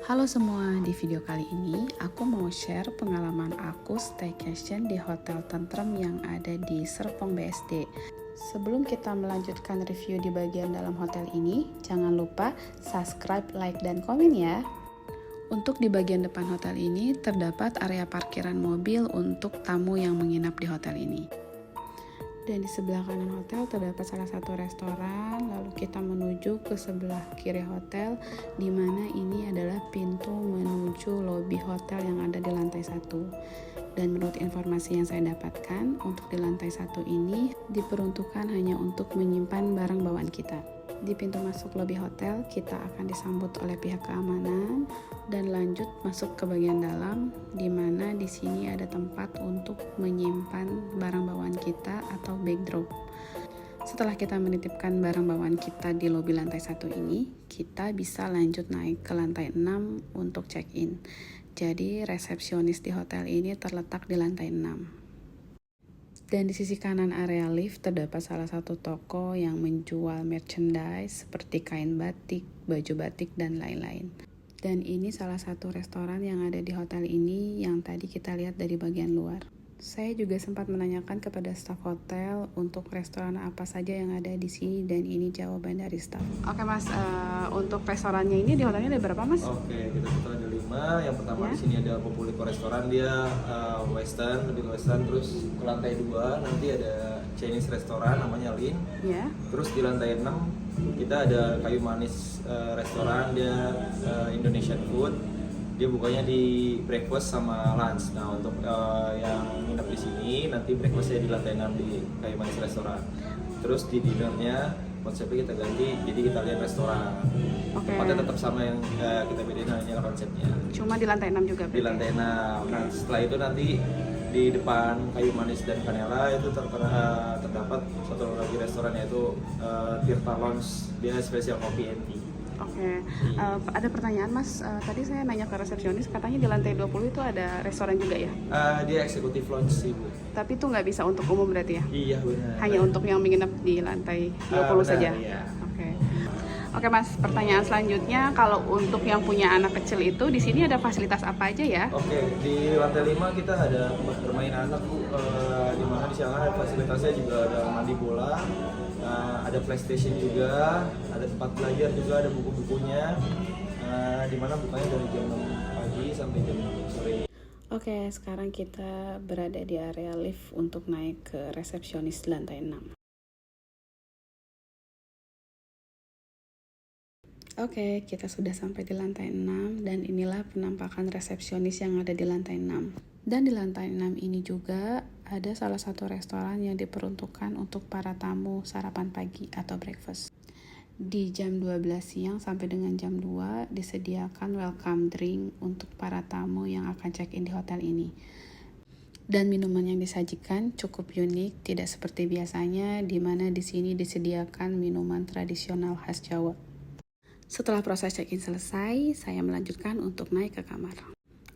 Halo semua, di video kali ini aku mau share pengalaman aku staycation di Hotel Tentrem yang ada di Serpong BSD. Sebelum kita melanjutkan review di bagian dalam hotel ini, jangan lupa subscribe, like, dan komen ya. Untuk di bagian depan hotel ini terdapat area parkiran mobil untuk tamu yang menginap di hotel ini. Dan di sebelah kanan hotel terdapat salah satu restoran, lalu kita menuju ke sebelah kiri hotel, di mana ini adalah pintu menuju lobi hotel yang ada di lantai 1. Dan menurut informasi yang saya dapatkan, untuk di lantai 1 ini diperuntukkan hanya untuk menyimpan barang bawaan kita. Di pintu masuk lobi hotel, kita akan disambut oleh pihak keamanan dan lanjut masuk ke bagian dalam, di mana di sini ada tempat untuk menyimpan barang bawaan kita atau bag drop. Setelah kita menitipkan barang bawaan kita di lobi lantai 1 ini, kita bisa lanjut naik ke lantai 6 untuk check-in. Jadi resepsionis di hotel ini terletak di lantai 6. Dan di sisi kanan area lift terdapat salah satu toko yang menjual merchandise seperti kain batik, baju batik, dan lain-lain. Dan ini salah satu restoran yang ada di hotel ini yang tadi kita lihat dari bagian luar. Saya juga sempat menanyakan kepada staf hotel untuk restoran apa saja yang ada di sini, dan ini jawaban dari staf. Oke mas, untuk restorannya ini di hotelnya ada berapa mas? Oke, kita total ada 5. Yang pertama di sini ada Populico restoran, dia western, lebih western. Terus ke lantai 2 nanti ada Chinese restoran namanya Lin. Ya. Terus di lantai 6 kita ada Kayu Manis restoran, dia Indonesian food. Dia bukanya di breakfast sama lunch. Nah, untuk yang nginep di sini nanti breakfastnya di lantai 6 di Kayu Manis restoran. Terus di dinnernya konsepnya kita ganti, jadi kita lihat restoran. Tempatnya tetap sama, yang kita bedain hanya konsepnya. Cuma di lantai 6 juga? Di lantai 6. Nah, setelah itu nanti di depan Kayu Manis dan Canela itu terdapat satu lagi restoran, yaitu Tirta Lounge. Dia spesial kopi and tea. Oke. Ada pertanyaan mas, tadi saya nanya ke resepsionis, katanya di lantai 20 itu ada restoran juga ya? Dia eksekutif lounge sih Bu. Tapi itu nggak bisa untuk umum berarti ya? Iya benar. Hanya untuk yang menginap di lantai 20 saja? Iya. Oke mas, pertanyaan selanjutnya, kalau untuk yang punya anak kecil itu di sini ada fasilitas apa aja ya? Oke, di lantai 5 kita ada tempat bermain anak Bu, di mana di sana ada fasilitasnya juga, ada mandi bola, ada PlayStation juga, ada tempat belajar juga, ada buku-bukunya, di mana bukanya dari jam 6 pagi sampai jam 6 sore. Oke, sekarang kita berada di area lift untuk naik ke resepsionis lantai 6. Oke, kita sudah sampai di lantai 6 dan inilah penampakan resepsionis yang ada di lantai 6. Dan di lantai 6 ini juga ada salah satu restoran yang diperuntukkan untuk para tamu sarapan pagi atau breakfast. Di jam 12 siang sampai dengan jam 2 disediakan welcome drink untuk para tamu yang akan check-in di hotel ini. Dan minuman yang disajikan cukup unik, tidak seperti biasanya di mana di sini disediakan minuman tradisional khas Jawa. Setelah proses check-in selesai, saya melanjutkan untuk naik ke kamar.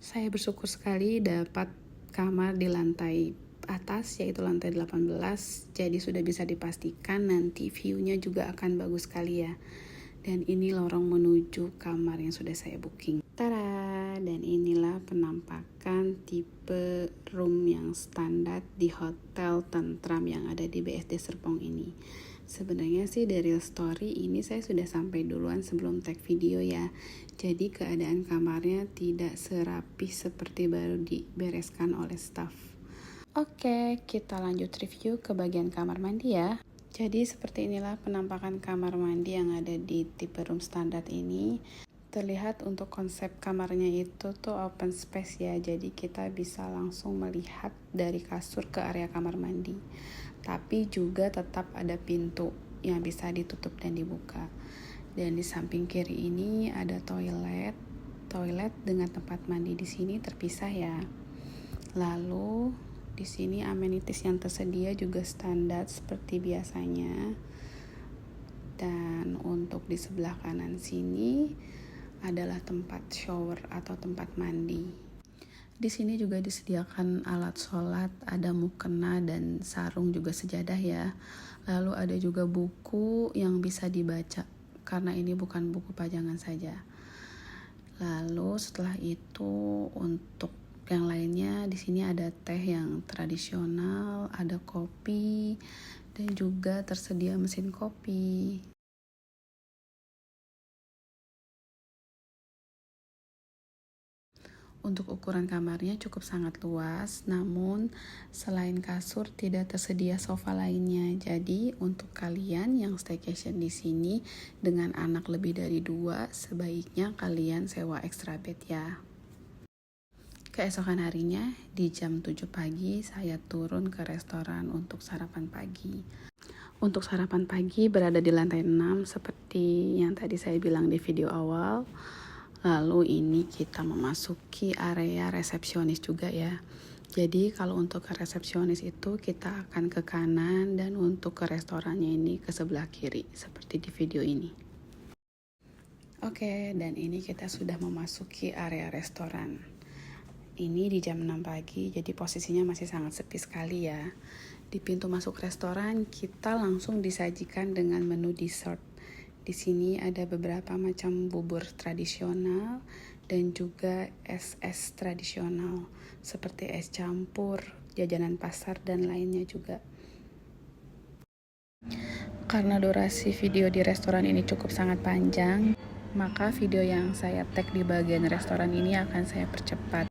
Saya bersyukur sekali dapat kamar di lantai atas, yaitu lantai 18, jadi sudah bisa dipastikan nanti view-nya juga akan bagus sekali ya. Dan ini lorong menuju kamar yang sudah saya booking. Tada! Dan inilah penampakan tipe room yang standar di Hotel Tentrem yang ada di BSD Serpong ini. Sebenarnya sih dari story ini saya sudah sampai duluan sebelum tag video ya. Jadi keadaan kamarnya tidak serapih seperti baru dibereskan oleh staff. Oke, kita lanjut review ke bagian kamar mandi ya. Jadi seperti inilah penampakan kamar mandi yang ada di tipe room standar ini. Terlihat untuk konsep kamarnya itu tuh open space ya. Jadi kita bisa langsung melihat dari kasur ke area kamar mandi. Tapi juga tetap ada pintu yang bisa ditutup dan dibuka. Dan di samping kiri ini ada toilet dengan tempat mandi di sini terpisah ya. Lalu di sini amenities yang tersedia juga standar seperti biasanya. Dan untuk di sebelah kanan sini adalah tempat shower atau tempat mandi. Di sini juga disediakan alat sholat, ada mukena dan sarung juga sejadah ya. Lalu ada juga buku yang bisa dibaca, karena ini bukan buku pajangan saja. Lalu setelah itu untuk yang lainnya di sini ada teh yang tradisional, ada kopi, dan juga tersedia mesin kopi. Untuk ukuran kamarnya cukup sangat luas, namun selain kasur tidak tersedia sofa lainnya. Jadi untuk kalian yang staycation di sini dengan anak lebih dari 2, sebaiknya kalian sewa extra bed ya. Keesokan harinya di jam 7 pagi saya turun ke restoran untuk sarapan pagi. Untuk sarapan pagi berada di lantai 6 seperti yang tadi saya bilang di video awal. Lalu ini kita memasuki area resepsionis juga ya. Jadi kalau untuk ke resepsionis itu kita akan ke kanan dan untuk ke restorannya ini ke sebelah kiri seperti di video ini. Oke, dan ini kita sudah memasuki area restoran. Ini di jam 6 pagi, jadi posisinya masih sangat sepi sekali ya. Di pintu masuk restoran kita langsung disajikan dengan menu dessert. Di sini ada beberapa macam bubur tradisional dan juga es tradisional seperti es campur, jajanan pasar dan lainnya juga. Karena durasi video di restoran ini cukup sangat panjang, maka video yang saya tag di bagian restoran ini akan saya percepat.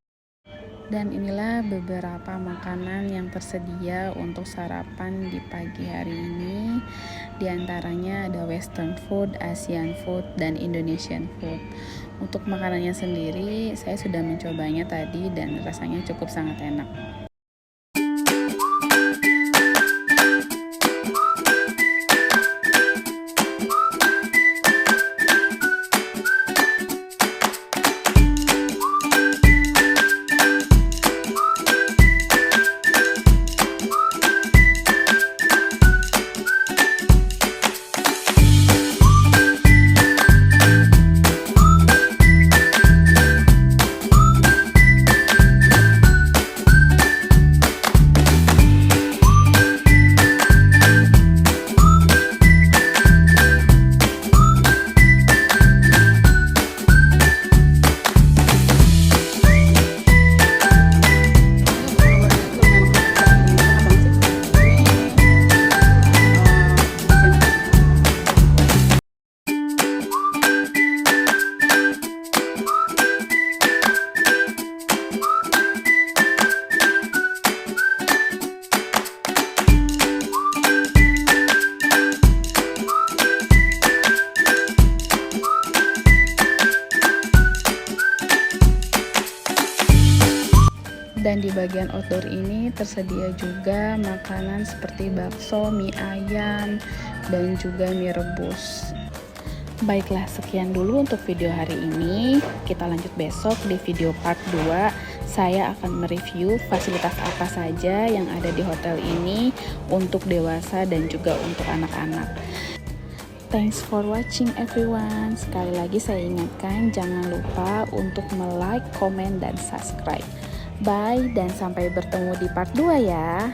Dan inilah beberapa makanan yang tersedia untuk sarapan di pagi hari ini. Di antaranya ada Western food, Asian food, dan Indonesian food. Untuk makanannya sendiri, saya sudah mencobanya tadi dan rasanya cukup sangat enak. Dan di bagian outdoor ini tersedia juga makanan seperti bakso, mie ayam, dan juga mie rebus. Baiklah, sekian dulu untuk video hari ini. Kita lanjut besok di video part 2. Saya akan mereview fasilitas apa saja yang ada di hotel ini untuk dewasa dan juga untuk anak-anak. Thanks for watching everyone. Sekali lagi saya ingatkan, jangan lupa untuk like, comment, dan subscribe. Bye dan sampai bertemu di part 2 ya.